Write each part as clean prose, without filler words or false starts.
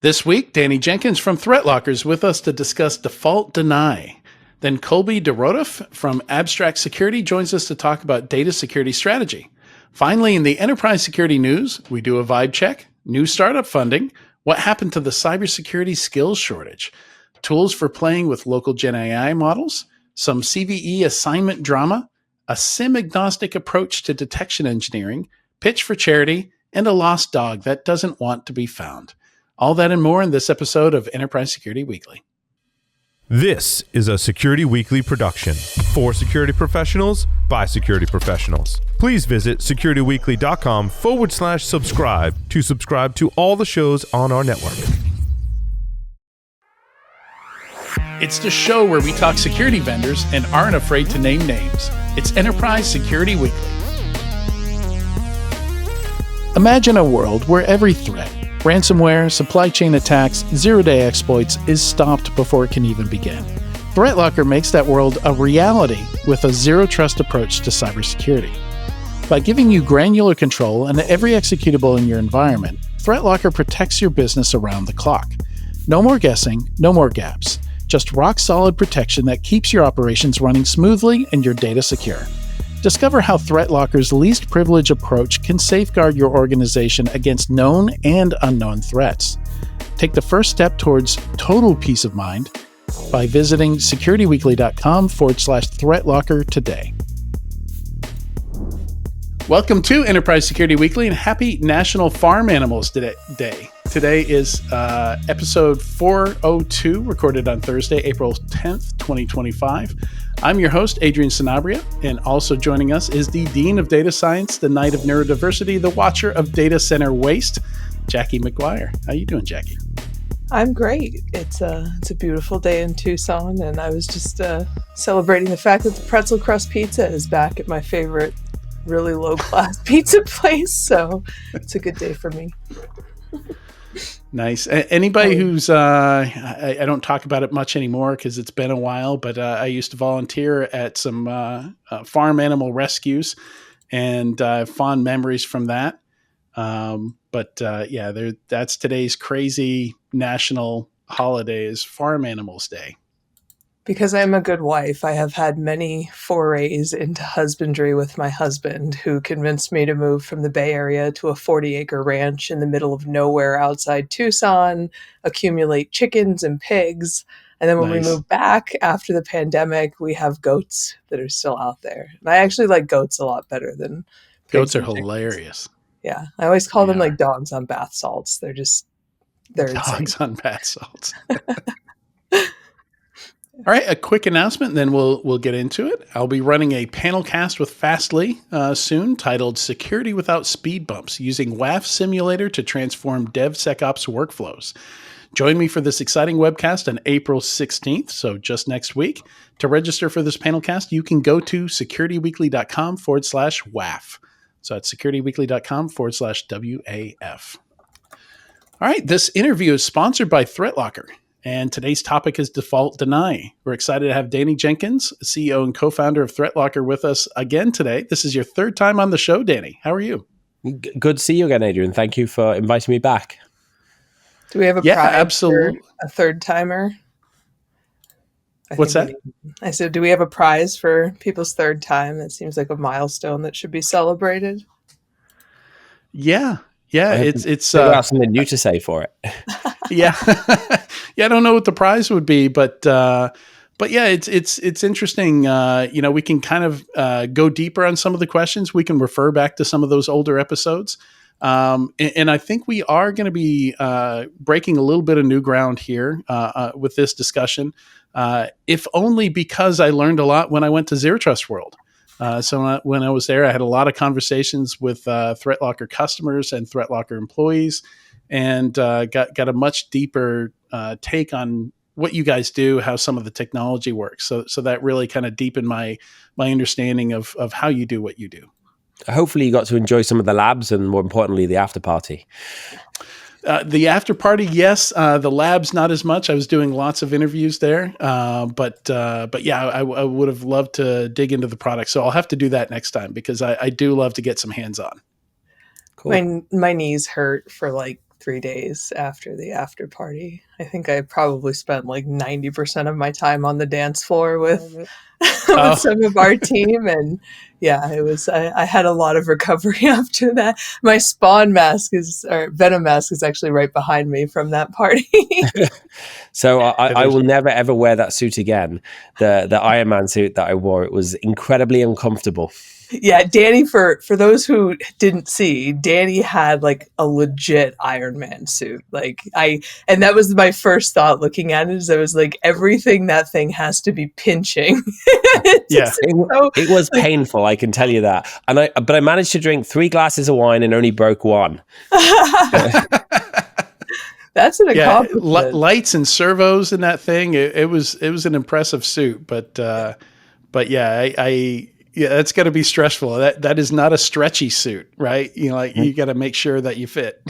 This week, Danny Jenkins from Threatlocker is with us to discuss default deny. Then Colby Dorotoff from Abstract Security joins us to talk about data security strategy. Finally, in the enterprise security news, we do a vibe check, new startup funding, what happened to the cybersecurity skills shortage, tools for playing with local Gen AI models, some CVE assignment drama, a SIM-agnostic approach to detection engineering, pitch for charity, and a lost dog that doesn't want to be found. All that and more in this episode of Enterprise Security Weekly. This is a Security Weekly production for security professionals by security professionals. Please visit securityweekly.com/subscribe to subscribe to all the shows on our network. It's the show where we talk security vendors and aren't afraid to name names. It's Enterprise Security Weekly. Imagine a world where every threat, ransomware, supply chain attacks, zero-day exploits is stopped before it can even begin. Threatlocker makes that world a reality with a zero-trust approach to cybersecurity. By giving you granular control and every executable in your environment, Threatlocker protects your business around the clock. No more guessing, no more gaps. Just rock-solid protection that keeps your operations running smoothly and your data secure. Discover how Threatlocker's least privilege approach can safeguard your organization against known and unknown threats. Take the first step towards total peace of mind by visiting securityweekly.com/Threatlocker today. Welcome to Enterprise Security Weekly and happy National Farm Animals Day. Today is episode 402, recorded on Thursday, April 10th, 2025. I'm your host, Adrian Sanabria, and also joining us is the Dean of Data Science, the Knight of Neurodiversity, the Watcher of Data Center Waste, Jackie McGuire. How you doing, Jackie? I'm great. It's a beautiful day in Tucson, and I was just celebrating the fact that the pretzel crust pizza is back at my favorite really low-class pizza place, so it's a good day for me. Nice. Anybody who's, I don't talk about it much anymore because it's been a while, but I used to volunteer at some farm animal rescues and fond memories from that. That's today's crazy national holiday is Farm Animals Day. Because I'm a good wife, I have had many forays into husbandry with my husband, who convinced me to move from the Bay Area to a 40-acre ranch in the middle of nowhere outside Tucson, accumulate chickens and pigs. And then when we move back after the pandemic, we have goats that are still out there. And I actually like goats a lot better than goats are hilarious. Yeah. I always call them like dogs on bath salts. They're dogs insane. On bath salts. All right, a quick announcement, and then we'll get into it. I'll be running a panel cast with Fastly soon, titled "Security Without Speed Bumps: Using WAF Simulator to Transform DevSecOps Workflows." Join me for this exciting webcast on April 16th, so just next week. To register for this panel cast, you can go to securityweekly.com/WAF. So that's securityweekly.com/WAF. All right, this interview is sponsored by Threatlocker. And today's topic is default deny. We're excited to have Danny Jenkins, CEO and co-founder of Threatlocker, with us again today. This is your third time on the show, Danny. How are you? Good to see you again, Adrian. Thank you for inviting me back. Do we have a prize for a third timer? What's that? I said, do we have a prize for people's third time? That seems like a milestone that should be celebrated. Yeah. It's I have something new to say for it. Yeah. I don't know what the prize would be, but yeah, it's interesting. We can kind of go deeper on some of the questions. We can refer back to some of those older episodes. And I think we are going to be breaking a little bit of new ground here with this discussion, if only because I learned a lot when I went to Zero Trust World. So when I was there, I had a lot of conversations with Threatlocker customers and Threatlocker employees, and got a much deeper take on what you guys do, how some of the technology works. So that really kind of deepened my understanding of how you do what you do. Hopefully you got to enjoy some of the labs and, more importantly, the after party. The after party, yes. The labs, not as much. I was doing lots of interviews there, but yeah, I would have loved to dig into the product. So I'll have to do that next time because I do love to get some hands on. Cool. My knees hurt for like 3 days after the after party. I think I probably spent like 90% of my time on the dance floor with with Oh, some of our team, and yeah, it was. I had a lot of recovery after that. My spawn mask or venom mask is actually right behind me from that party. So I there's will never ever wear that suit again. The Iron Man suit that I wore, it was incredibly uncomfortable. Yeah, Danny, for those who didn't see, Danny had like a legit Iron Man suit. And that was my first thought looking at it, is I was like, everything that thing has to be pinching. yeah. It was painful, I can tell you that. But I managed to drink 3 glasses of wine and only broke one. That's an Yeah, accomplishment. lights and servos in that thing. It was an impressive suit, but yeah, yeah, that's got to be stressful. That is not a stretchy suit, right? Like you got to make sure that you fit.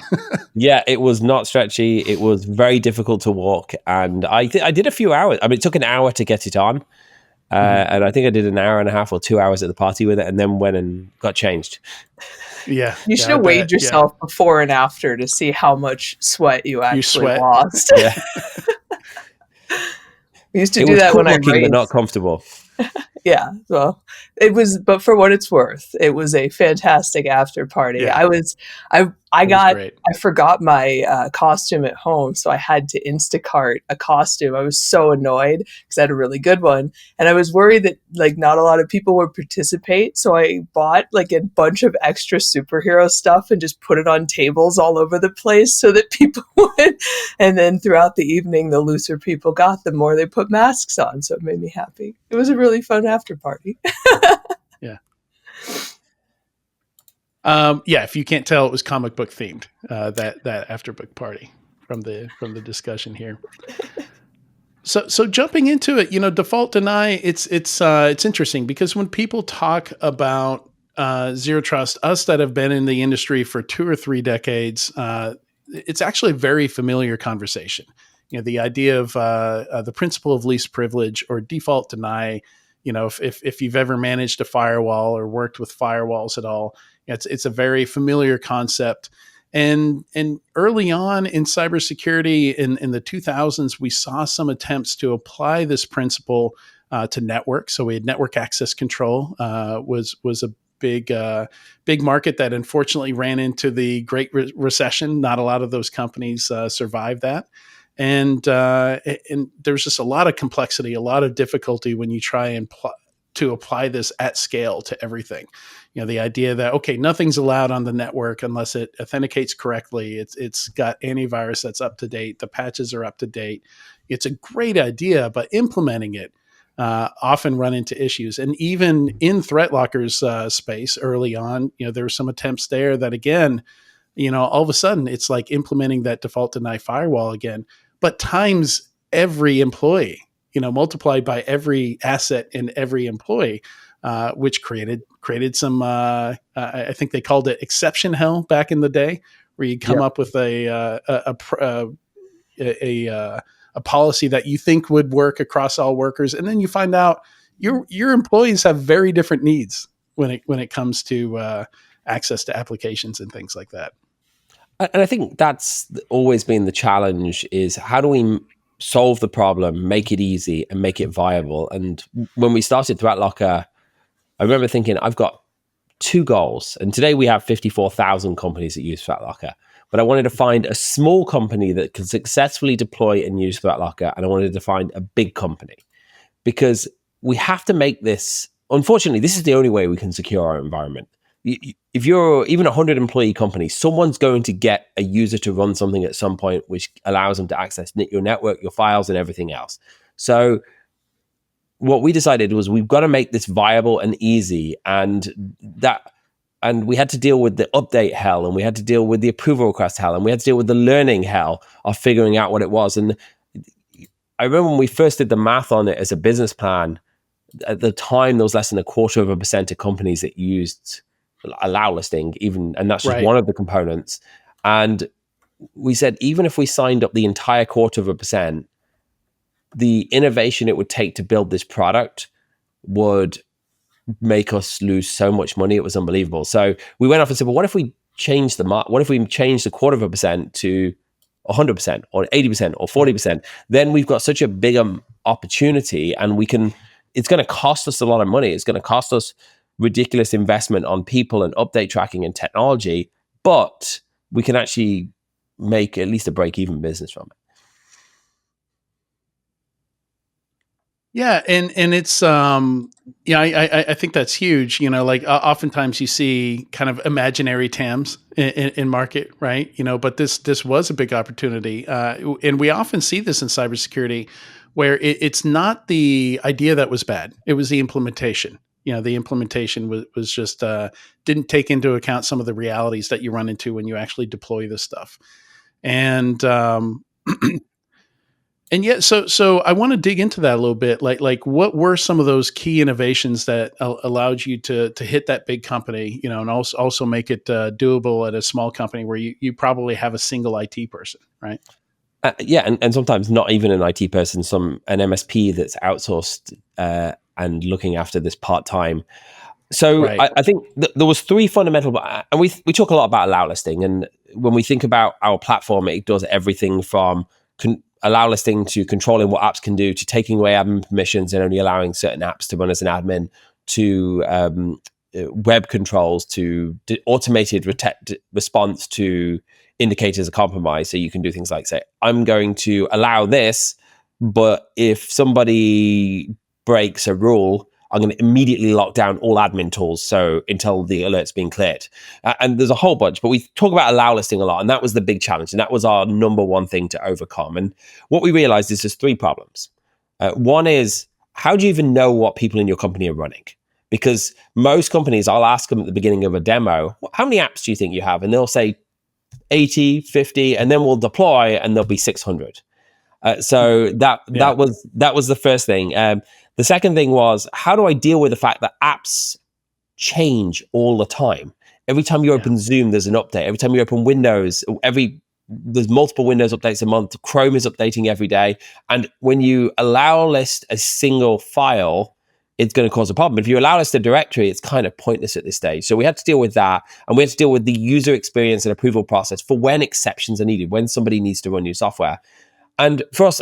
Yeah, it was not stretchy. It was very difficult to walk, and I did a few hours. I mean, it took an hour to get it on, and I think I did an hour and a half or 2 hours at the party with it, and then went and got changed. Yeah, You should I have weighed bet. Yeah. yourself before and after to see how much sweat you actually sweat. lost. Yeah, We used to it do was that cool when I looking, but not raced. comfortable. Yeah, well, it was, but for what it's worth, it was a fantastic after party. Yeah, I it was got, great. I forgot my costume at home, so I had to Instacart a costume. I was so annoyed because I had a really good one, and I was worried that like not a lot of people would participate. So I bought like a bunch of extra superhero stuff and just put it on tables all over the place so that people would. And then throughout the evening, the looser people got, the more they put masks on. So it made me happy. It was a really fun after party. Yeah. Yeah, if you can't tell, it was comic book themed. That afterbook party from the discussion here. So jumping into it, default deny. It's interesting because when people talk about zero trust, us that have been in the industry for 2 or 3 decades, it's actually a very familiar conversation. The idea of the principle of least privilege or default deny. If you've ever managed a firewall or worked with firewalls at all, it's a very familiar concept. And early on in cybersecurity in the 2000s, we saw some attempts to apply this principle to network. So we had network access control was a big market that unfortunately ran into the Great Recession. Not a lot of those companies survived that. And there's just a lot of complexity, a lot of difficulty when you try and to apply this at scale to everything. The idea that, okay, nothing's allowed on the network unless it authenticates correctly. It's got antivirus that's up to date. The patches are up to date. It's a great idea, but implementing it often run into issues. And even in Threatlocker's space early on, there were some attempts there that, again, all of a sudden it's like implementing that default deny firewall again, but times every employee, multiplied by every asset in every employee, which created some, I think they called it exception hell back in the day, where you come up with a policy that you think would work across all workers, and then you find out your employees have very different needs when it comes to access to applications and things like that. And I think that's always been the challenge, is how do we solve the problem, make it easy and make it viable? And when we started Threatlocker, I remember thinking, I've got 2 goals. And today we have 54,000 companies that use Threatlocker. But I wanted to find a small company that can successfully deploy and use Threatlocker. And I wanted to find a big company, because we have to make this, unfortunately, this is the only way we can secure our environment. If you're even a 100-employee company, someone's going to get a user to run something at some point which allows them to access your network, your files, and everything else. So what we decided was, we've got to make this viable and easy, and we had to deal with the update hell, and we had to deal with the approval request hell, and we had to deal with the learning hell of figuring out what it was. And I remember when we first did the math on it as a business plan, at the time there was less than 0.25% of companies that used allow listing, even, and that's just one of the components. And we said, even if we signed up the entire 0.25%, the innovation it would take to build this product would make us lose so much money. It was unbelievable. So we went off and said, well, what if we change the mark? What if we change the 0.25% to 100% or 80% or 40%? Then we've got such a big opportunity, and it's going to cost us a lot of money. It's going to cost us ridiculous investment on people and update tracking and technology, but we can actually make at least a break-even business from it. Yeah, and it's I think that's huge. Like oftentimes you see kind of imaginary TAMs in market, right? But this was a big opportunity, and we often see this in cybersecurity, where it's not the idea that was bad; it was the implementation. The implementation was just didn't take into account some of the realities that you run into when you actually deploy this stuff, and And yeah, so I want to dig into that a little bit. Like what were some of those key innovations that allowed you to hit that big company, and also make it doable at a small company where you probably have a single IT person, right? Yeah, and sometimes not even an IT person, an MSP that's outsourced and looking after this part-time. So Right. I think there was three fundamental, and we talk a lot about allow listing, and when we think about our platform, it does everything from allow listing to controlling what apps can do, to taking away admin permissions and only allowing certain apps to run as an admin, to web controls, to automated response to indicators of compromise. So you can do things like say, I'm going to allow this, but if somebody breaks a rule, I'm going to immediately lock down all admin tools so until the alert's being cleared. And there's a whole bunch, but we talk about allow listing a lot, and that was the big challenge, and that was our number one thing to overcome. And what we realized is there's three problems. One is, how do you even know what people in your company are running? Because most companies, I'll ask them at the beginning of a demo, how many apps do you think you have? And they'll say 80, 50, and then we'll deploy and there'll be 600. So that was the first thing. The second thing was, how do I deal with the fact that apps change all the time? Every time you open Zoom, there's an update. Every time you open Windows, there's multiple Windows updates a month. Chrome is updating every day. And when you allow list a single file, it's going to cause a problem. If you allow list a directory, it's kind of pointless at this stage. So we had to deal with that. And we had to deal with the user experience and approval process for when exceptions are needed, when somebody needs to run new software. And for us,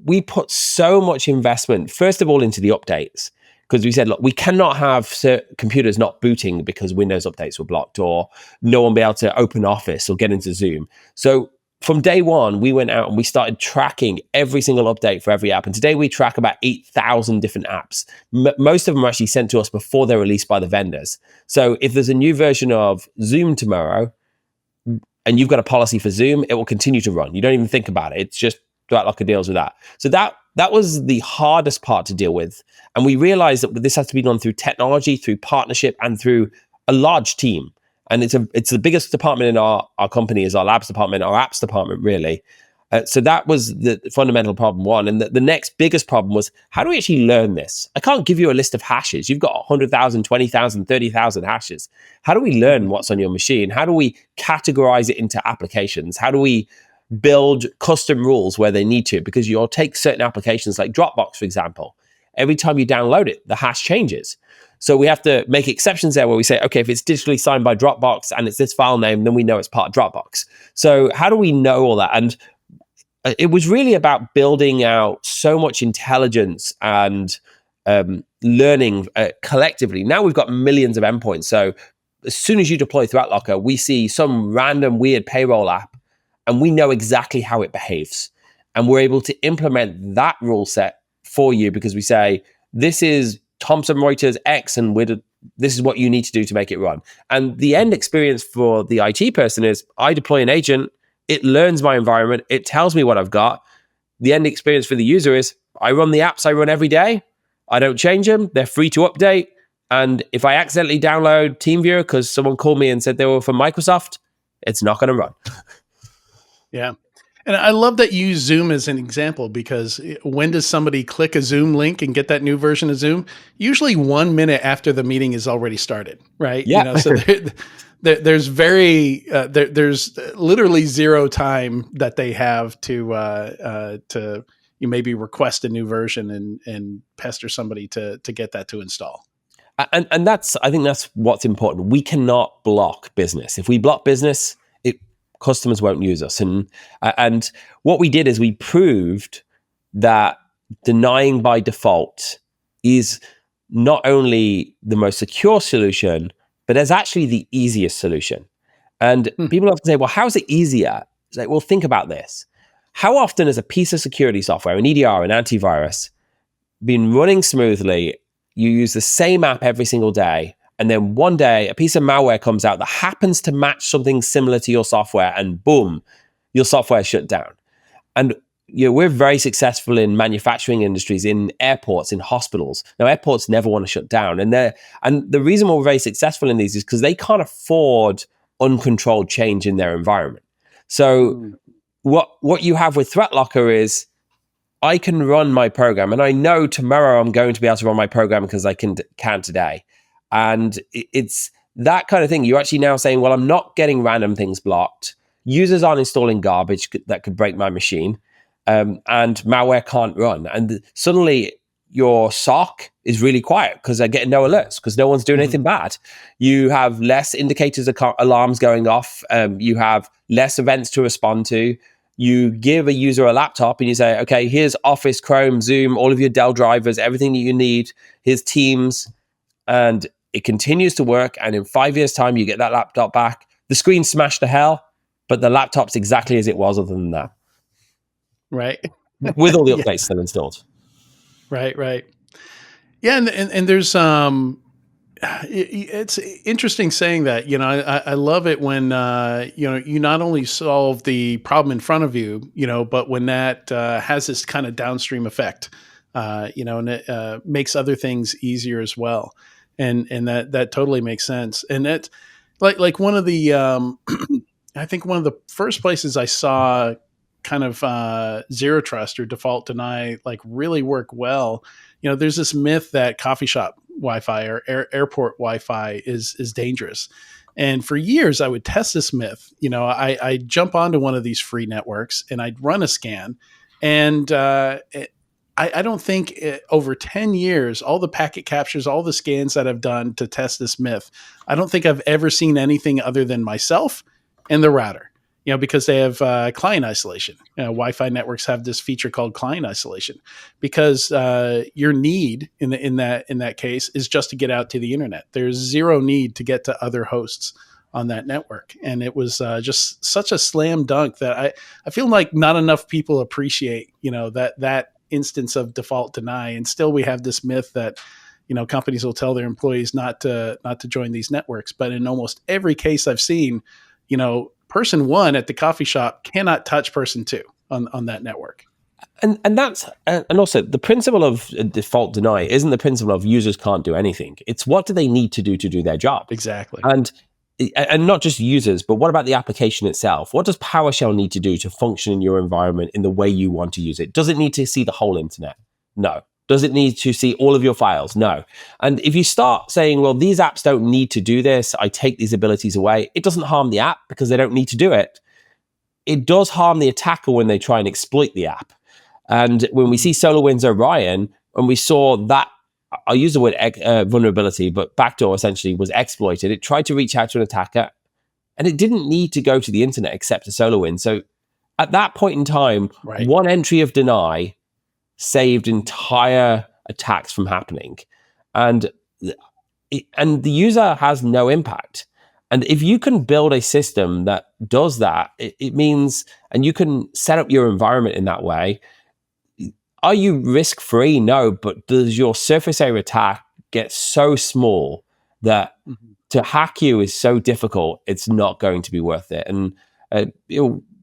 we put so much investment, first of all, into the updates, because we said, look, we cannot have computers not booting because Windows updates were blocked, or no one be able to open Office or get into Zoom. So from day one, we went out and we started tracking every single update for every app. And today we track about 8,000 different apps. Most of them are actually sent to us before they're released by the vendors. So if there's a new version of Zoom tomorrow, and you've got a policy for Zoom, it will continue to run. You don't even think about it. It's just Threatlocker deals with that. So that was the hardest part to deal with. And we realized that this has to be done through technology, through partnership, and through a large team. And it's the biggest department in our company is our labs department, our apps department, really. So that was the fundamental problem one. And the next biggest problem was, how do we actually learn this? I can't give you a list of hashes. You've got 100,000, 20,000, 30,000 hashes. How do we learn what's on your machine? How do we categorize it into applications? How do we build custom rules where they need to? Because you'll take certain applications like Dropbox, for example. Every time you download it, the hash changes. So we have to make exceptions there where we say, okay, if it's digitally signed by Dropbox and it's this file name, then we know it's part of Dropbox. So how do we know all that? And it was really about building out so much intelligence and learning collectively. Now we've got millions of endpoints. So as soon as you deploy Threatlocker, we see some random weird payroll app and we know exactly how it behaves. And we're able to implement that rule set for you because we say, this is Thomson Reuters X and this is what you need to do to make it run. And the end experience for the IT person is, I deploy an agent, it learns my environment, it tells me what I've got. The end experience for the user is, I run the apps I run every day, I don't change them, they're free to update. And if I accidentally download TeamViewer because someone called me and said they were from Microsoft, it's not going to run. Yeah. And I love that you use Zoom as an example, because when does somebody click a Zoom link and get that new version of Zoom? Usually 1 minute after the meeting is already started, right? Yeah. So there's there's literally zero time that they have to you maybe request a new version and pester somebody to get that to install. And I think that's what's important. We cannot block business. If we block business, customers won't use us. And what we did is we proved that denying by default is not only the most secure solution, but it's actually the easiest solution. And people often say, well, how's it easier? It's like, well, think about this. How often has a piece of security software, an EDR, an antivirus, been running smoothly? You use the same app every single day, and then one day a piece of malware comes out that happens to match something similar to your software, and boom, your software shut down. And we're very successful in manufacturing industries, in airports, in hospitals. Now, airports never want to shut down, and the reason we're very successful in these is because they can't afford uncontrolled change in their environment. So what you have with Threatlocker is, I can run my program, and I know tomorrow I'm going to be able to run my program because I can today. And it's that kind of thing. You're actually now saying, well, I'm not getting random things blocked. Users aren't installing garbage that could break my machine, and malware can't run. And suddenly your SOC is really quiet because they're getting no alerts because no one's doing anything bad. You have less indicators of alarms going off. You have less events to respond to. You give a user a laptop and you say, okay, here's Office, Chrome, Zoom, all of your Dell drivers, everything that you need. Here's Teams. And it continues to work. And in 5 years' time, you get that laptop back. The screen's smashed to hell, but the laptop's exactly as it was other than that. Right. With all the updates still installed. Right. Yeah. And there's, it's interesting saying that, I love it when, you not only solve the problem in front of you, but when that has this kind of downstream effect, and it makes other things easier as well. And that totally makes sense. And that like one of the, I think one of the first places I saw kind of zero trust or default deny like really work well, there's this myth that coffee shop Wi-Fi or airport Wi-Fi is dangerous. And for years, I would test this myth. I'd jump onto one of these free networks and I'd run a scan. And I don't think over 10 years, all the packet captures, all the scans that I've done to test this myth, I don't think I've ever seen anything other than myself and the router. Because they have client isolation. Wi-Fi networks have this feature called client isolation, because your need in that case is just to get out to the internet. There's zero need to get to other hosts on that network, and it was just such a slam dunk that I feel like not enough people appreciate that instance of default deny, and still we have this myth that companies will tell their employees not to join these networks, but in almost every case I've seen, person one at the coffee shop cannot touch person two on that network. And that's and also the principle of default deny isn't the principle of users can't do anything. It's what do they need to do their job. Exactly. And not just users, but what about the application itself? What does PowerShell need to do to function in your environment in the way you want to use it? Does it need to see the whole internet? No. Does it need to see all of your files? No. And if you start saying, well, these apps don't need to do this, I take these abilities away, it doesn't harm the app because they don't need to do it. It does harm the attacker when they try and exploit the app. And when we see SolarWinds Orion, and we saw that, I'll use the word vulnerability, but backdoor essentially was exploited. It tried to reach out to an attacker, and it didn't need to go to the internet except to SolarWinds. So at that point in time, one entry of deny saved entire attacks from happening, and the user has no impact. And if you can build a system that does that, it means, and you can set up your environment in that way. Are you risk free? No, but does your surface area attack get so small that to hack you is so difficult? It's not going to be worth it. And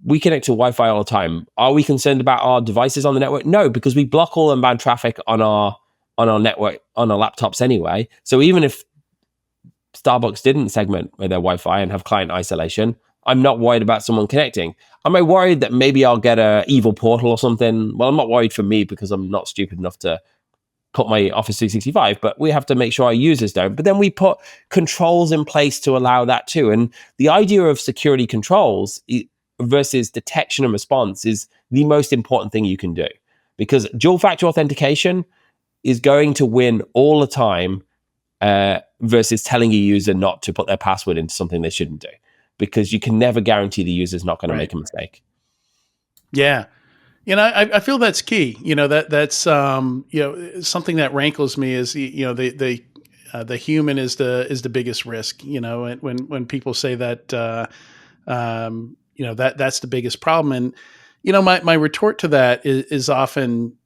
we connect to Wi-Fi all the time. Are we concerned about our devices on the network? No, because we block all unbound traffic on our network, on our laptops anyway. So even if Starbucks didn't segment with their Wi-Fi and have client isolation, I'm not worried about someone connecting. Am I worried that maybe I'll get a evil portal or something? Well, I'm not worried for me because I'm not stupid enough to put my Office 365, but we have to make sure our users don't. But then we put controls in place to allow that too. And the idea of security controls versus detection and response is the most important thing you can do, because dual factor authentication is going to win all the time versus telling a user not to put their password into something they shouldn't do, because you can never guarantee the user's not going to make a mistake. Yeah. I feel that's key. That's something that rankles me is the human is the biggest risk. And when people say that that's the biggest problem, and my retort to that is often,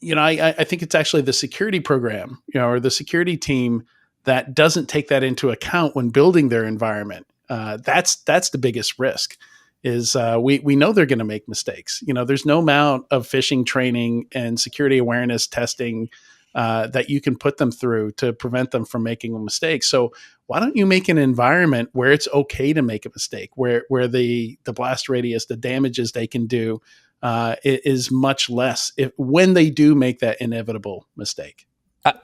I think it's actually the security program, or the security team that doesn't take that into account when building their environment. That's the biggest risk. Is we know they're going to make mistakes. There's no amount of phishing training and security awareness testing that you can put them through to prevent them from making a mistake. So why don't you make an environment where it's okay to make a mistake, where the blast radius, the damages they can do is much less when they do make that inevitable mistake.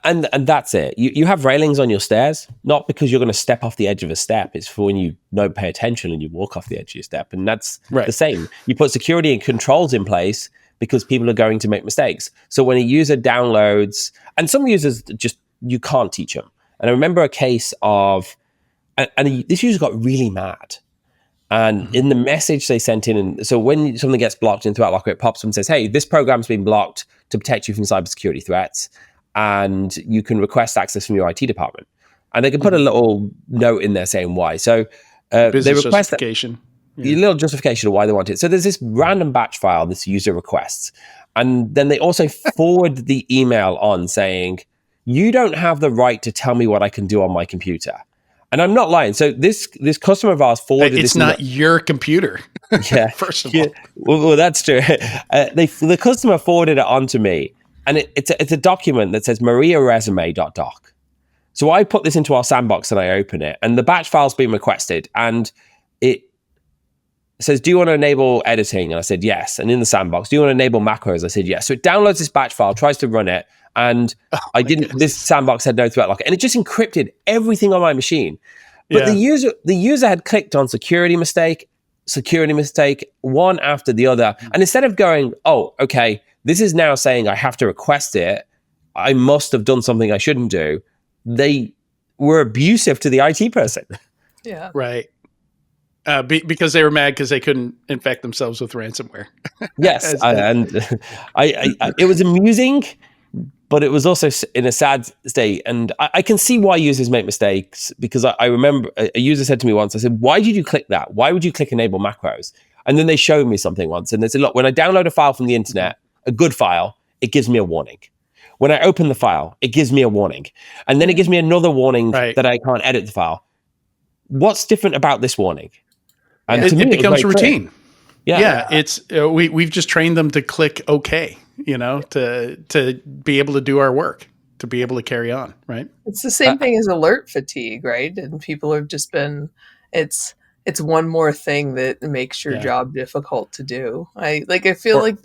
And that's it. You have railings on your stairs, not because you're going to step off the edge of a step. It's for when you don't pay attention and you walk off the edge of your step. And that's the same. You put security and controls in place because people are going to make mistakes. So when a user downloads, and some users just, you can't teach them. And I remember a case of, and this user got really mad. And in the message they sent in, and so when something gets blocked in Threatlocker, it pops up and says, hey, this program's been blocked to protect you from cybersecurity threats. And you can request access from your IT department. And they can put a little note in there saying why. So they request justification. A little justification of why they want it. So there's this random batch file this user requests. And then they also forward the email on saying, you don't have the right to tell me what I can do on my computer. And I'm not lying. So this customer of ours forwarded it's this. It's not your computer. Yeah. First of all. Well, that's true. The customer forwarded it on to me. And it's a document that says mariaresume.doc. So I put this into our sandbox and I open it, and the batch file's been requested, and it says, do you want to enable editing? And I said, yes. And in the sandbox, do you want to enable macros? I said, yes. So it downloads this batch file, tries to run it, and this sandbox had no Threatlocker, and it just encrypted everything on my machine. But the user had clicked on security mistake, one after the other. And instead of going, oh, okay, this is now saying I have to request it, I must have done something I shouldn't do, they were abusive to the IT person. Yeah. Right. Because they were mad because they couldn't infect themselves with ransomware. Yes. And it was amusing, but it was also in a sad state. And I can see why users make mistakes, because I remember a user said to me once, I said, why did you click that? Why would you click enable macros? And then they showed me something once, and they said, look, when I download a file from the internet, a good file, it gives me a warning. When I open the file, it gives me a warning. And then it gives me another warning that I can't edit the file. What's different about this warning? And it becomes routine. Yeah. It's we've just trained them to click OK, to be able to do our work, to be able to carry on, right? It's the same thing as alert fatigue, right? And people have just been, it's one more thing that makes your job difficult to do. I feel like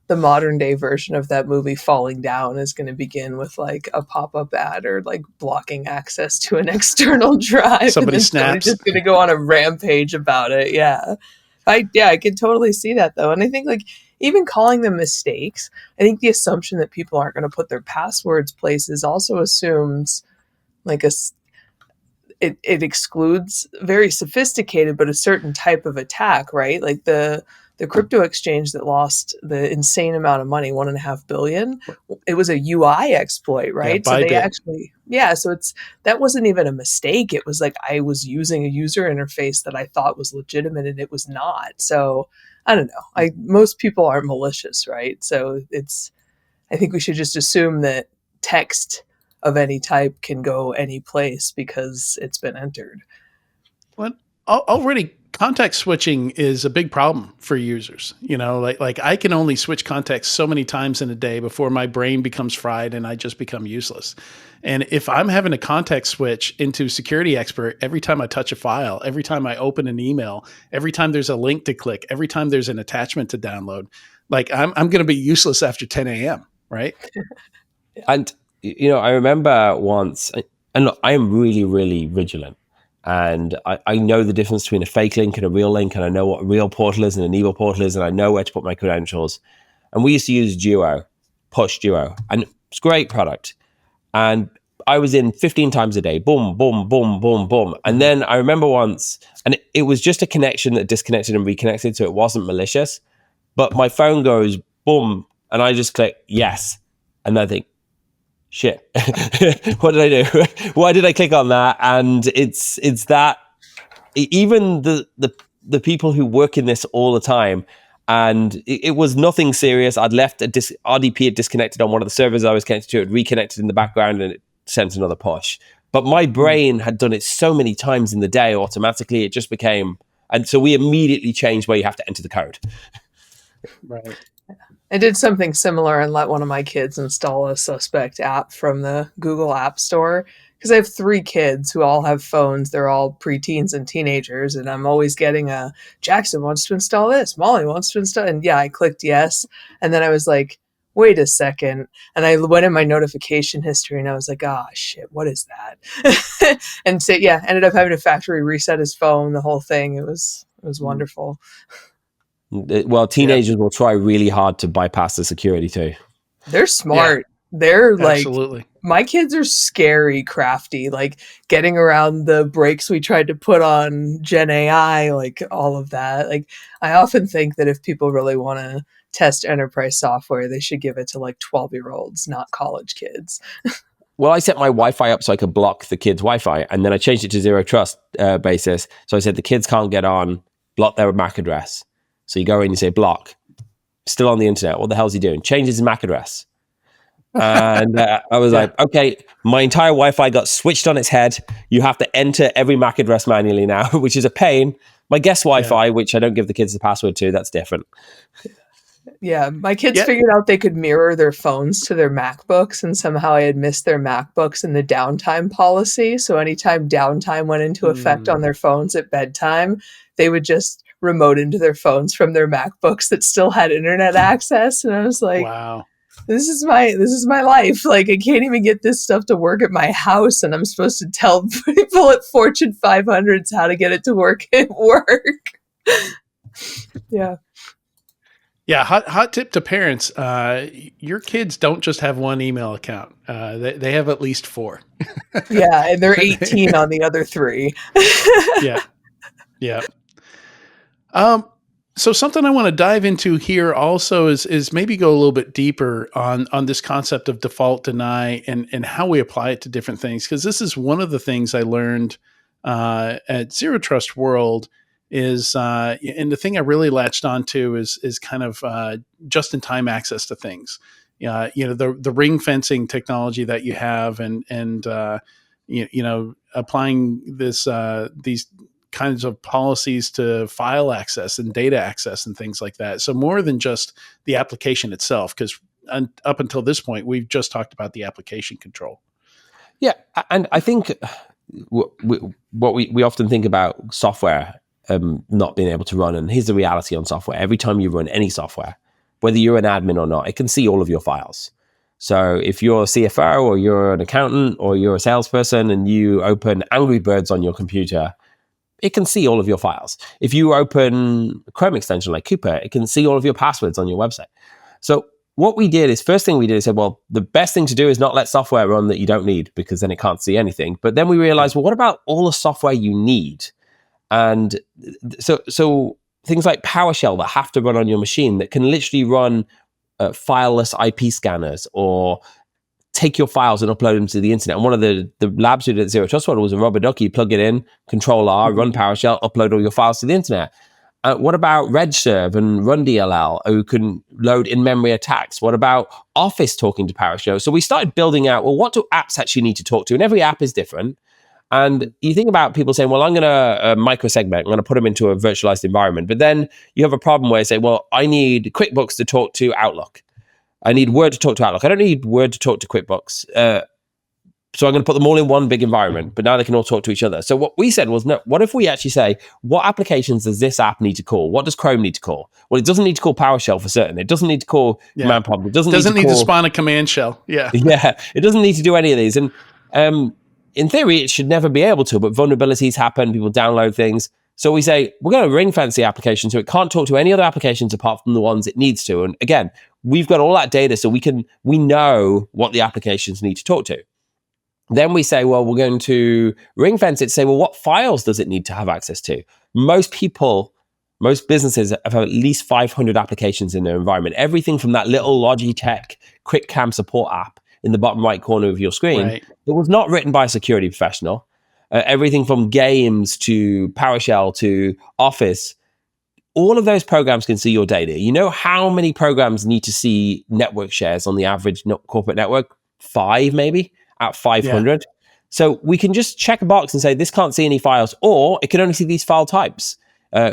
the modern day version of that movie Falling Down is going to begin with like a pop-up ad or like blocking access to an external drive. Somebody snaps. Just going to go on a rampage about it. Yeah. I can totally see that though. And I think like even calling them mistakes, I think the assumption that people aren't going to put their passwords places also assumes like it excludes very sophisticated, but a certain type of attack, right? Like the crypto exchange that lost the insane amount of money, $1.5 billion. It was a UI exploit, right? Yeah, so they actually, so that wasn't even a mistake. It was like I was using a user interface that I thought was legitimate and it was not. So I don't know. Most people aren't malicious, right? So I think we should just assume that text of any type can go any place because it's been entered. Well, already context switching is a big problem for users. Like I can only switch contexts so many times in a day before my brain becomes fried and I just become useless. And if I'm having a context switch into security expert every time I touch a file, every time I open an email, every time there's a link to click, every time there's an attachment to download, like I'm going to be useless after 10 a.m. Right? And I remember once, and look, I am really, really vigilant. And I know the difference between a fake link and a real link, and I know what a real portal is and an evil portal is, and I know where to put my credentials. And we used to use Push Duo, and it's a great product. And I was in 15 times a day, boom, boom, boom, boom, boom. And then I remember once, and it was just a connection that disconnected and reconnected, so it wasn't malicious. But my phone goes boom, and I just click yes. And I think, shit, what did I do? Why did I click on that? And it's that even the people who work in this all the time, and it was nothing serious. I'd left RDP had disconnected on one of the servers I was connected to. It reconnected in the background and it sent another push. But my brain had done it so many times in the day automatically. It just became, and so we immediately changed where you have to enter the code. Right. I did something similar and let one of my kids install a suspect app from the Google App Store, because I have 3 kids who all have phones. They're all preteens and teenagers, and I'm always getting a, Jackson wants to install this, Molly wants to install, and yeah, I clicked yes, and then I was like, wait a second, and I went in my notification history, and I was like, ah, shit, what is that? And so yeah, ended up having to factory reset his phone, the whole thing. It was wonderful. Well, teenagers will try really hard to bypass the security too. They're smart. They're like, absolutely. My kids are scary crafty, like getting around the brakes we tried to put on Gen AI, like all of that. Like, I often think that if people really want to test enterprise software, they should give it to like 12-year-olds, not college kids. Well, I set my Wi-Fi up so I could block the kids' Wi-Fi, and then I changed it to zero trust basis. So I said the kids can't get on, block their MAC address. So you go in and you say block, still on the internet. What the hell is he doing? Changes his MAC address. And I was like, okay, my entire Wi-Fi got switched on its head. You have to enter every MAC address manually now, which is a pain. My guest Wi-Fi, which I don't give the kids the password to, that's different. Yeah, my kids figured out they could mirror their phones to their MacBooks, and somehow I had missed their MacBooks in the downtime policy. So anytime downtime went into effect on their phones at bedtime, they would just remote into their phones from their MacBooks that still had internet access. And I was like, wow, this is my life. Like, I can't even get this stuff to work at my house, and I'm supposed to tell people at Fortune 500s how to get it to work at work. Yeah. Yeah, hot tip to parents: your kids don't just have one email account; they have at least 4. Yeah, and they're 18 on the other 3. Yeah. So something I want to dive into here also is maybe go a little bit deeper on this concept of default deny and how we apply it to different things, because this is one of the things I learned at Zero Trust World. And the thing I really latched onto is kind of just-in-time access to things. The ring fencing technology that you have, and applying these kinds of policies to file access and data access and things like that. So more than just the application itself, because up until this point, we've just talked about the application control. Yeah, and I think what we often think about software not being able to run, and here's the reality on software. Every time you run any software, whether you're an admin or not, it can see all of your files. So if you're a CFO or you're an accountant or you're a salesperson and you open Angry Birds on your computer, it can see all of your files. If you open a Chrome extension like Cooper, it can see all of your passwords on your website. So what we did is, first thing we did is said, well, the best thing to do is not let software run that you don't need, because then it can't see anything. But then we realized, well, what about all the software you need? And so things like PowerShell that have to run on your machine, that can literally run fileless IP scanners or take your files and upload them to the internet. And one of the labs who did Zero Trust World was a rubber ducky. Plug it in, Control R, run PowerShell, upload all your files to the internet. What about RedServe and Run DLL, who can load in-memory attacks? What about Office talking to PowerShell? So we started building out, well, what do apps actually need to talk to? And every app is different. And you think about people saying, well, I'm going to microsegment, I'm going to put them into a virtualized environment. But then you have a problem where you say, well, I need QuickBooks to talk to Outlook. I need Word to talk to Outlook. I don't need Word to talk to QuickBooks. So I'm going to put them all in one big environment, but now they can all talk to each other. So what we said was, no, what if we actually say, what applications does this app need to call? What does Chrome need to call? Well, it doesn't need to call PowerShell for certain. It doesn't need to call command prompt. It doesn't need to spawn a command shell. Yeah. Yeah. It doesn't need to do any of these. And in theory, it should never be able to, but vulnerabilities happen. People download things. So we say, we're going to ring fence the application so it can't talk to any other applications apart from the ones it needs to. And again, we've got all that data, so we know what the applications need to talk to. Then we say, well, we're going to ring fence it, say, well, what files does it need to have access to? Most businesses have at least 500 applications in their environment. Everything from that little Logitech quick cam support app in the bottom right corner of your screen, Right. it was not written by a security professional. Everything from games to PowerShell to Office, all of those programs can see your data. You know how many programs need to see network shares on the average corporate network? 5 maybe at 500. Yeah. So we can just check a box and say this can't see any files, or it can only see these file types.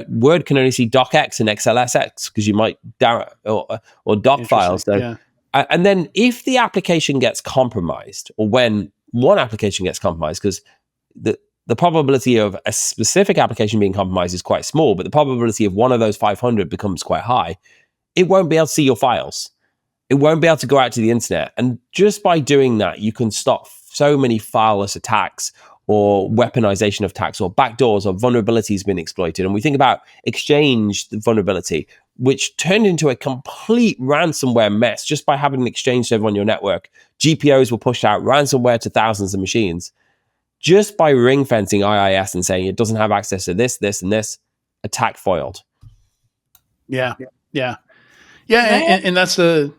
Word can only see docx and XLSX because you might or doc files. So, yeah. And then if the application gets compromised, or when one application gets compromised, because the probability of a specific application being compromised is quite small, but the probability of one of those 500 becomes quite high, it won't be able to see your files. It won't be able to go out to the internet. And just by doing that, you can stop so many fileless attacks or weaponization of attacks or backdoors or vulnerabilities being exploited. And we think about Exchange vulnerability, which turned into a complete ransomware mess just by having an Exchange server on your network. GPOs were pushed out, ransomware to thousands of machines. Just by ring fencing IIS and saying it doesn't have access to this, this, and this, attack foiled. Yeah. And that's the.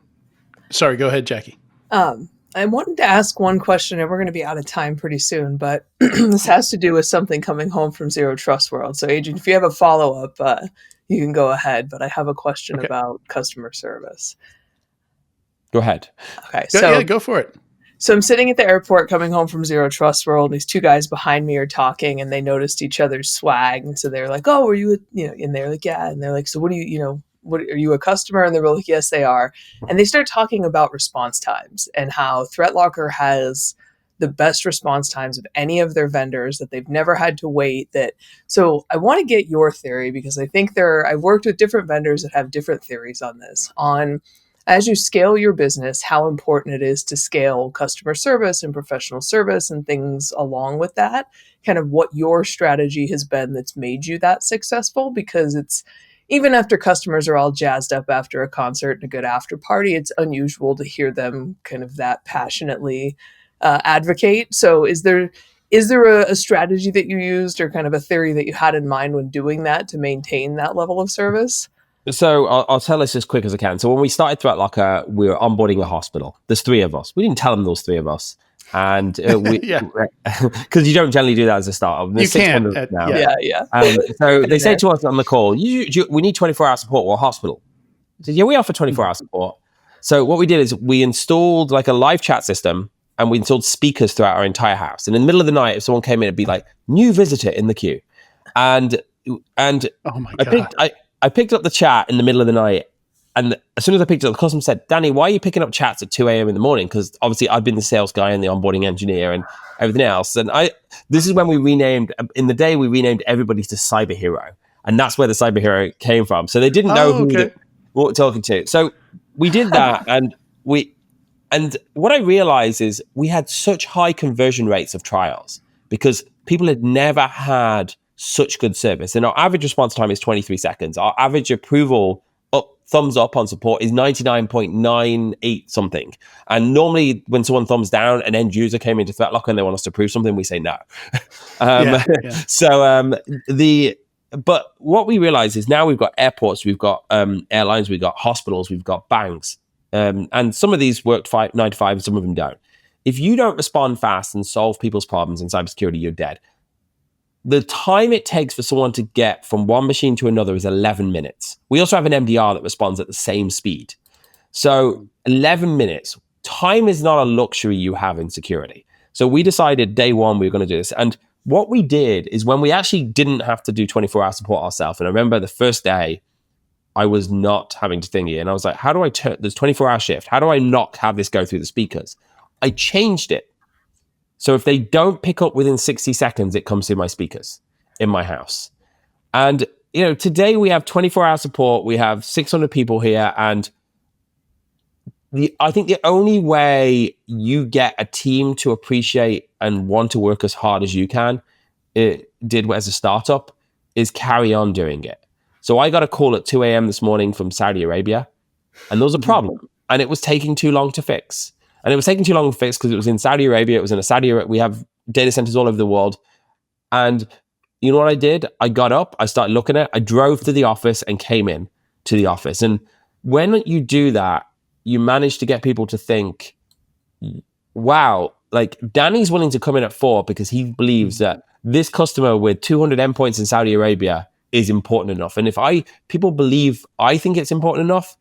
Sorry, go ahead, Jackie. I wanted to ask one question, and we're going to be out of time pretty soon, but this has to do with something coming home from Zero Trust World. So, Adrian, if you have a follow-up, you can go ahead, but I have a question about customer service. Go ahead. Okay, go for it. So I'm sitting at the airport coming home from Zero Trust World, and these two guys behind me are talking, and they noticed each other's swag. And so they're like, oh, are you, and they're like, yeah. And they're like, so what do you, what are you a customer? And they're like, yes, they are. And they start talking about response times and how Threatlocker has the best response times of any of their vendors, that they've never had to wait. So I want to get your theory, because I think I've worked with different vendors that have different theories on this, as you scale your business, how important it is to scale customer service and professional service and things along with that, kind of what your strategy has been that's made you that successful. Because it's, even after customers are all jazzed up after a concert and a good after party, it's unusual to hear them kind of that passionately advocate. So is there a strategy that you used, or kind of a theory that you had in mind when doing that to maintain that level of service? So I'll tell this as quick as I can. So when we started Threatlocker, we were onboarding a hospital. There's 3 of us. We didn't tell them there was 3 of us. And because you don't generally do that as a startup. You can't. So they say to us on the call, we need 24-hour support. We're a hospital. I said, yeah, we offer 24-hour support. So what we did is we installed like a live chat system, and we installed speakers throughout our entire house. And in the middle of the night, if someone came in, it'd be like, new visitor in the queue. And oh my God. I picked up the chat in the middle of the night, and as soon as I picked it up, the customer said, Danny, why are you picking up chats at 2 a.m. in the morning? Because obviously I've been the sales guy and the onboarding engineer and everything else. And this is when we renamed everybody to Cyber Hero. And that's where the Cyber Hero came from. So they didn't know who we were talking to. So we did that, and what I realized is we had such high conversion rates of trials because people had never had such good service. And our average response time is 23 seconds. Our average approval thumbs up on support is 99.98 something. And normally when someone thumbs down, an end user came into Threatlocker and they want us to prove something, we say no. But what we realize is now we've got airports, we've got airlines, we've got hospitals, we've got banks. And some of these work 9 to 5 and some of them don't. If you don't respond fast and solve people's problems in cybersecurity, you're dead. The time it takes for someone to get from one machine to another is 11 minutes. We also have an MDR that responds at the same speed. So 11 minutes. Time is not a luxury you have in security. So we decided day one we were going to do this. And what we did is when we actually didn't have to do 24-hour support ourselves, and I remember the first day I was not having to thingy, and I was like, how do I turn this 24-hour shift? How do I not have this go through the speakers? I changed it. So if they don't pick up within 60 seconds, it comes through my speakers in my house. And, today we have 24-hour support. We have 600 people here. And I think the only way you get a team to appreciate and want to work as hard as you can, it did as a startup, is carry on doing it. So I got a call at 2 a.m. this morning from Saudi Arabia, and there was a problem. And it was taking too long to fix. And it was taking too long to fix because it was in Saudi Arabia. It was in a Saudi Arabia. We have data centers all over the world. And you know what I did? I got up, I started looking at it. I drove to the office and came in to the office. And when you do that, you manage to get people to think, wow, like Danny's willing to come in at 4 because he believes that this customer with 200 endpoints in Saudi Arabia is important enough. And if people believe I think it's important enough,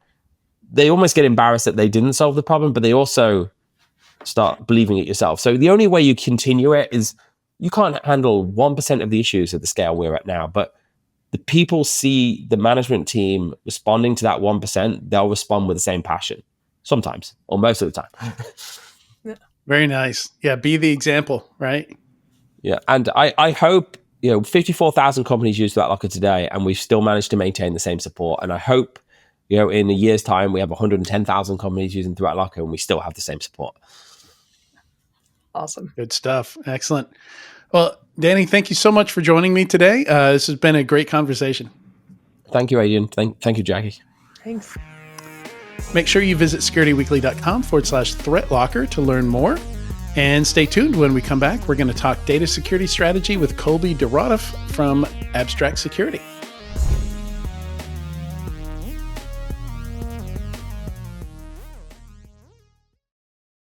they almost get embarrassed that they didn't solve the problem, but they also start believing it yourself. So the only way you continue it is you can't handle 1% of the issues at the scale we're at now, but the people see the management team responding to that 1%, they'll respond with the same passion sometimes, or most of the time. Very nice. Yeah. Be the example, right? Yeah. And I hope, 54,000 companies use Threatlocker today, and we've still managed to maintain the same support. And I hope, in a year's time, we have 110,000 companies using Threatlocker and we still have the same support. Awesome. Good stuff. Excellent. Well, Danny, thank you so much for joining me today. This has been a great conversation. Thank you, Adrian. Thank you, Jackie. Thanks. Make sure you visit securityweekly.com/Threatlocker to learn more. And stay tuned. When we come back, we're going to talk data security strategy with Colby Duradoff from Abstract Security.